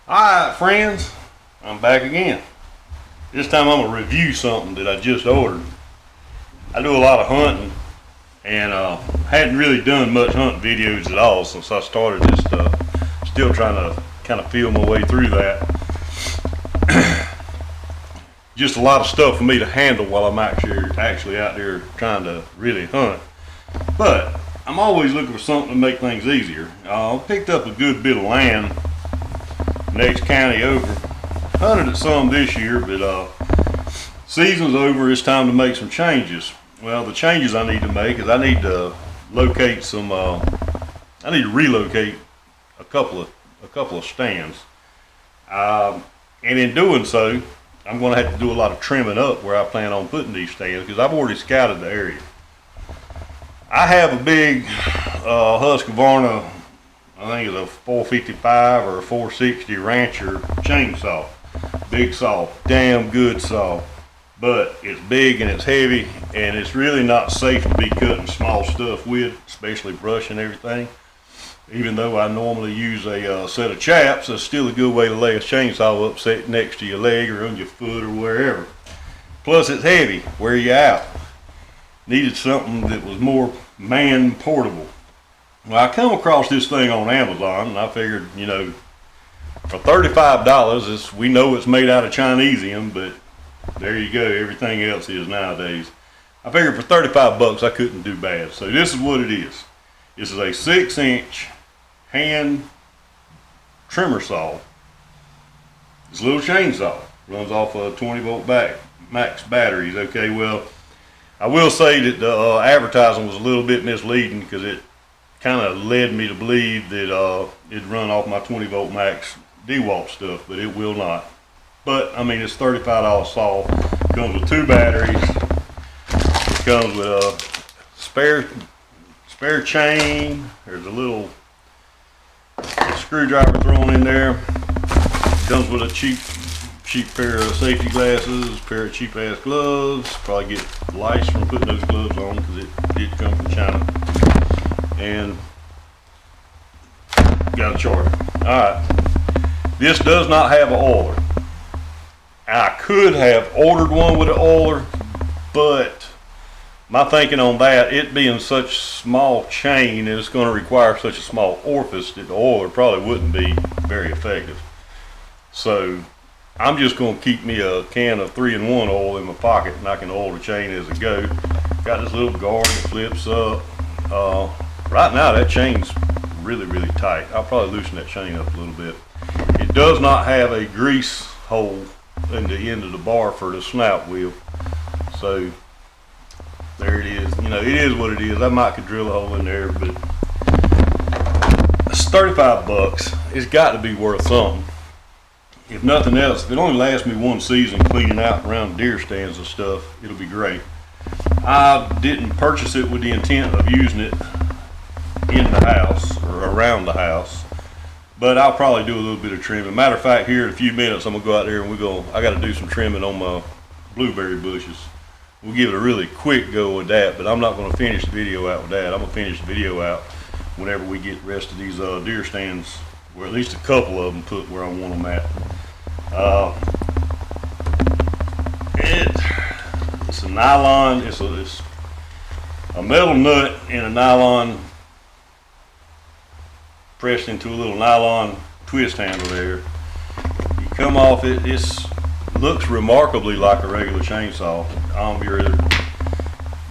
Alright friends, I'm back again. This time I'm going to review something that I just ordered. I do a lot of hunting and hadn't really done much hunting videos at all since I started this stuff. Still trying to kind of feel my way through that. Just a lot of stuff for me to handle while I'm actually out there trying to really hunt. But I'm always looking for something to make things easier. I picked up a good bit of land next county over. Hunted it some this year, but season's over. It's time to make some changes. Well, the changes I need to make is I need to locate some. I need to relocate a couple of stands, and in doing so, I'm going to have to do a lot of trimming up where I plan on putting these stands because I've already scouted the area. I have a big Husqvarna. I think it's a 455 or a 460 Rancher chainsaw. Big saw, damn good saw. But it's big and it's heavy and it's really not safe to be cutting small stuff with, especially brush and everything. Even though I normally use a set of chaps, it's still a good way to lay a chainsaw up set next to your leg or on your foot or wherever. Plus it's heavy, wear you out. Needed something that was more man portable. Well, I come across this thing on Amazon and I figured, you know, for $35, we know it's made out of Chinesium, but there you go, everything else is nowadays. I figured for 35 bucks I couldn't do bad. So this is what it is. This is a 6-inch hand trimmer saw. It's a little chainsaw. Runs off a 20-volt max batteries. Okay, well, I will say that the advertising was a little bit misleading because it kind of led me to believe that it'd run off my 20-volt max DeWalt stuff, but it will not. But I mean, it's $35 saw. Comes with 2 batteries. It comes with a spare chain. There's a little screwdriver thrown in there. Comes with a cheap pair of safety glasses, pair of cheap ass gloves. Probably get lice from putting those gloves on because it did come from China. And got a charger. Alright. This does not have an oiler. I could have ordered one with an oiler, but my thinking on that, it being such small chain, it's going to require such a small orifice that the oiler probably wouldn't be very effective. So I'm just going to keep me a can of 3-in-1 oil in my pocket and I can oil the chain as I go. Got this little guard that flips up. Right now that chain's really tight. I'll probably loosen that chain up a little bit. It does not have a grease hole in the end of the bar for the snout wheel. So there it is. You know, it is what it is. I might could drill a hole in there, but it's 35 bucks. It's got to be worth something. If nothing else, if it only lasts me one season cleaning out around deer stands and stuff, it'll be great. I didn't purchase it with the intent of using it in the house or around the house, but I'll probably do a little bit of trimming. Matter of fact, here in a few minutes I'm gonna go out there and I got to do some trimming on my blueberry bushes. We'll give it a really quick go with that, but I'm not going to finish the video out with that. I'm going to finish the video out whenever we get the rest of these deer stands, or at least a couple of them, put where I want them at. It's a nylon, it's a metal nut in a nylon pressed into a little nylon twist handle there. You come off it, it looks remarkably like a regular chainsaw.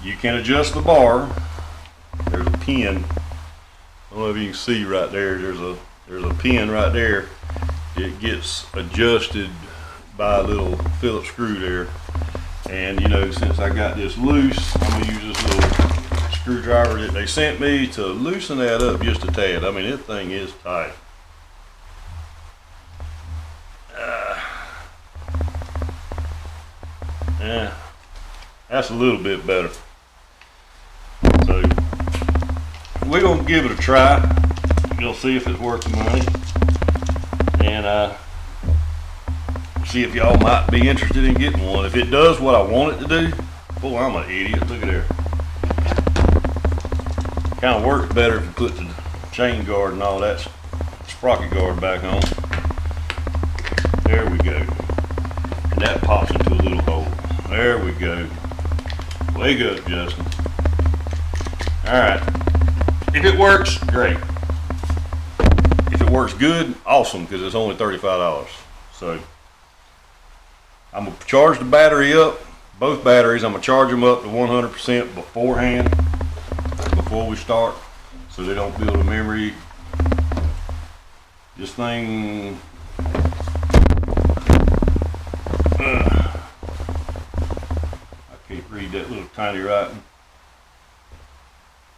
You can adjust the bar. There's a pin. I don't know if you can see right there. There's a pin right there. It gets adjusted by a little Phillips screw there. And you know, since I got this loose, I'm gonna use this little screwdriver that they sent me to loosen that up just a tad. I mean, this thing is tight. Yeah, that's a little bit better. So we're gonna give it a try. We'll see if it's worth the money, and see if y'all might be interested in getting one. If it does what I want it to do, boy, I'm an idiot. Look at there. Kind of works better if you put the chain guard and all that sprocket guard back on. There we go. And that pops into a little hole. There we go. Wake up, Justin. Alright. If it works, great. If it works good, awesome, because it's only $35. So I'm going to charge the battery up, both batteries. I'm going to charge them up to 100% beforehand, before we start, so they don't build a memory. This thing, I can't read that little tiny writing.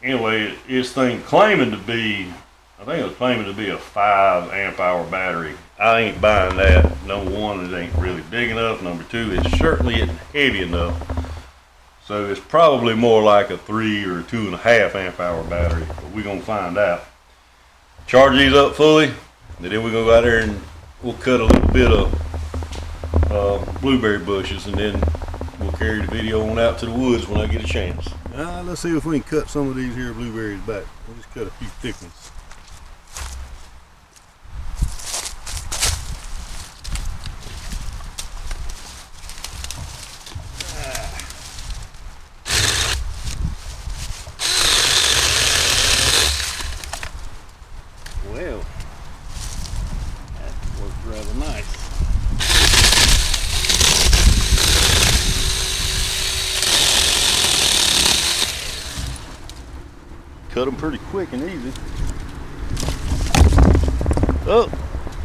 Anyway, this thing claiming to be, I think it was claiming to be a 5 amp hour battery. I ain't buying that. Number one, it ain't really big enough. Number two, it certainly isn't heavy enough. So it's probably more like a 3 or 2.5 amp hour battery, but we're gonna find out. Charge these up fully, and then we're gonna go out there and we'll cut a little bit of blueberry bushes, and then we'll carry the video on out to the woods when I get a chance. Let's see if we can cut some of these here blueberries back. We'll just cut a few thick ones. Well, that worked rather nice. Cut them pretty quick and easy. Oh,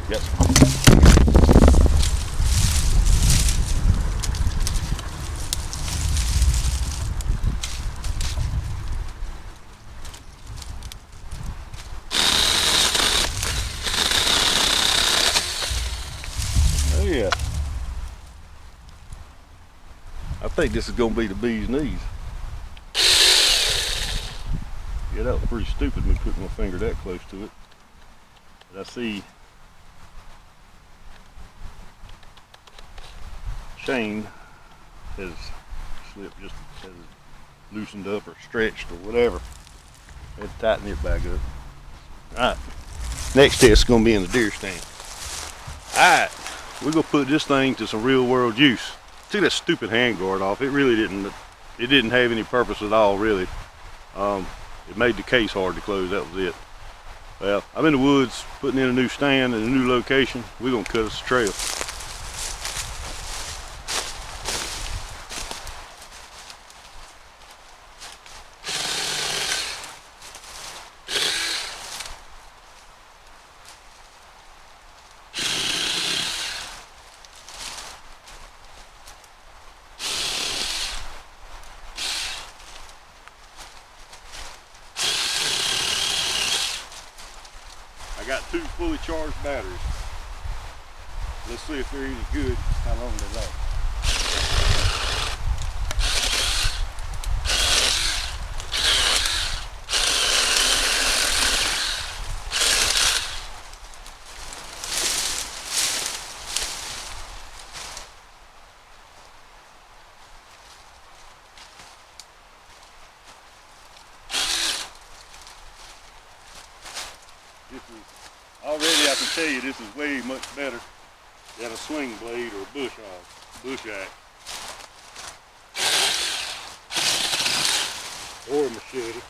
yes. Oh yeah. I think this is gonna be the bee's knees. Yeah, that was pretty stupid, me putting my finger that close to it. But I see chain has slipped, just has loosened up or stretched or whatever. I had to tighten it back up. Alright, next test is going to be in the deer stand. Alright, we're going to put this thing to some real world use. Took that stupid hand guard off. It really didn't have any purpose at all, really. It made the case hard to close, that was it. Well, I'm in the woods putting in a new stand in a new location. We're gonna cut us a trail. I got 2 fully charged batteries. Let's see if they're any good, how long they last. This is, already I can tell you this is way much better than a swing blade or a bush axe. Or a machete.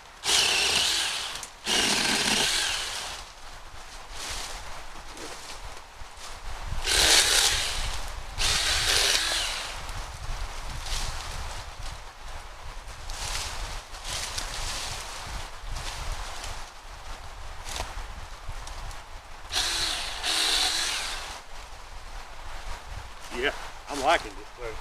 Yeah, I'm liking this thing.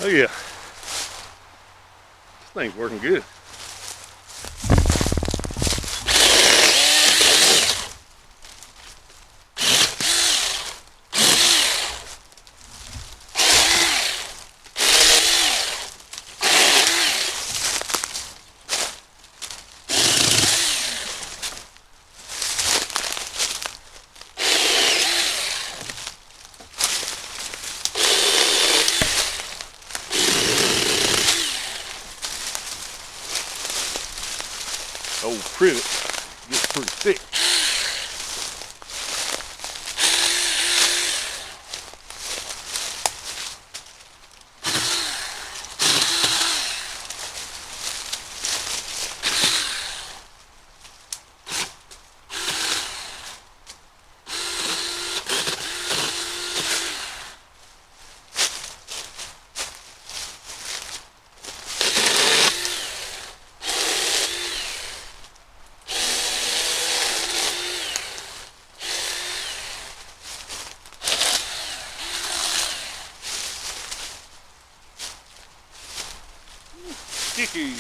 Oh yeah, this thing's working good. Old privet gets pretty thick. Sticky.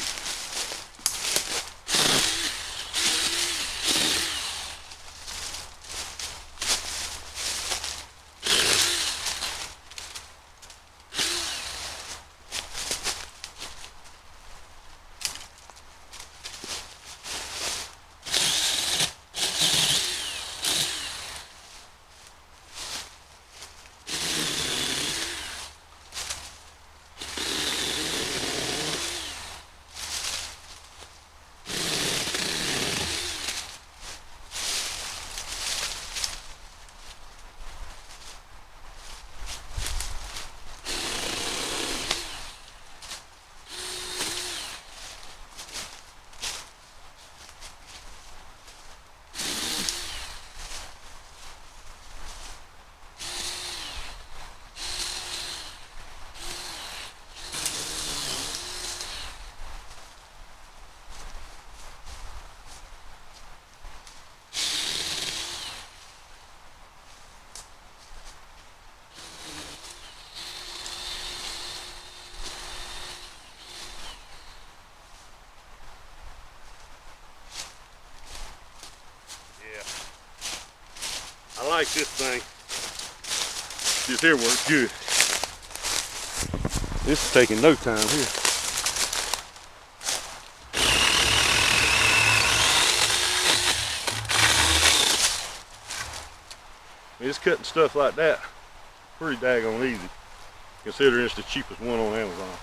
I like this thing. This here works good. This is taking no time here. It's cutting stuff like that pretty daggone easy, considering it's the cheapest one on Amazon.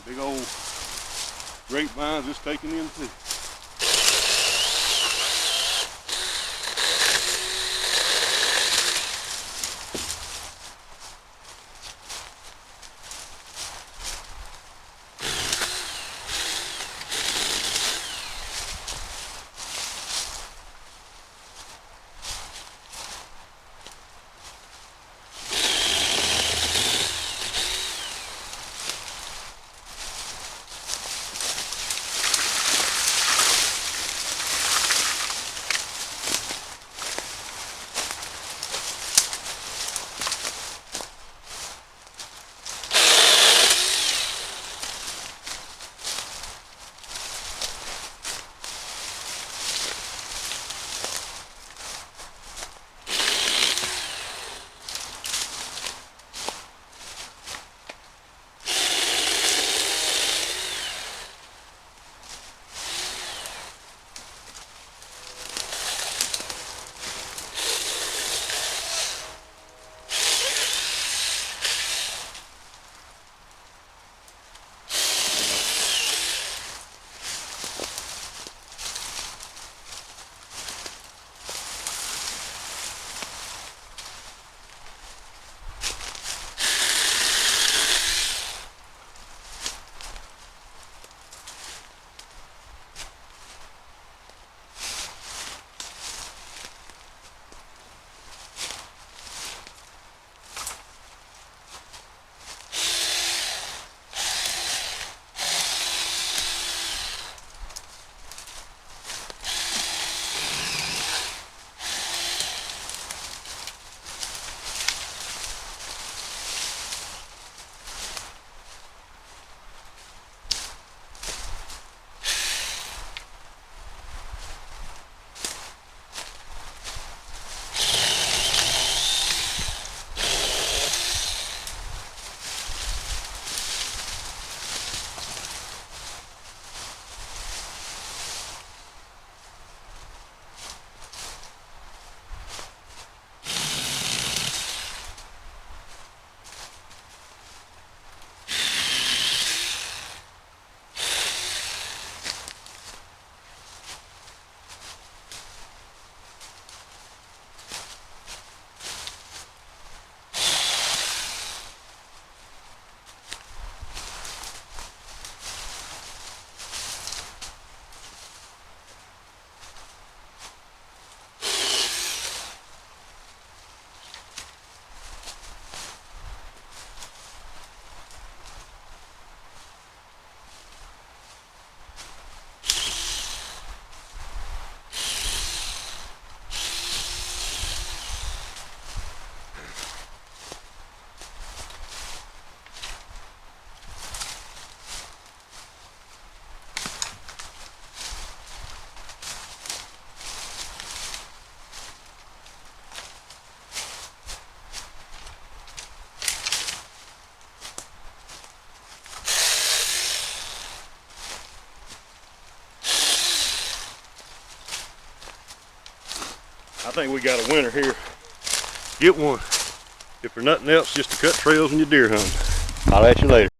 Big old grapevines just taking in too. I think we got a winner here. Get one. If for nothing else, just to cut trails when you're deer hunting. I'll at you later.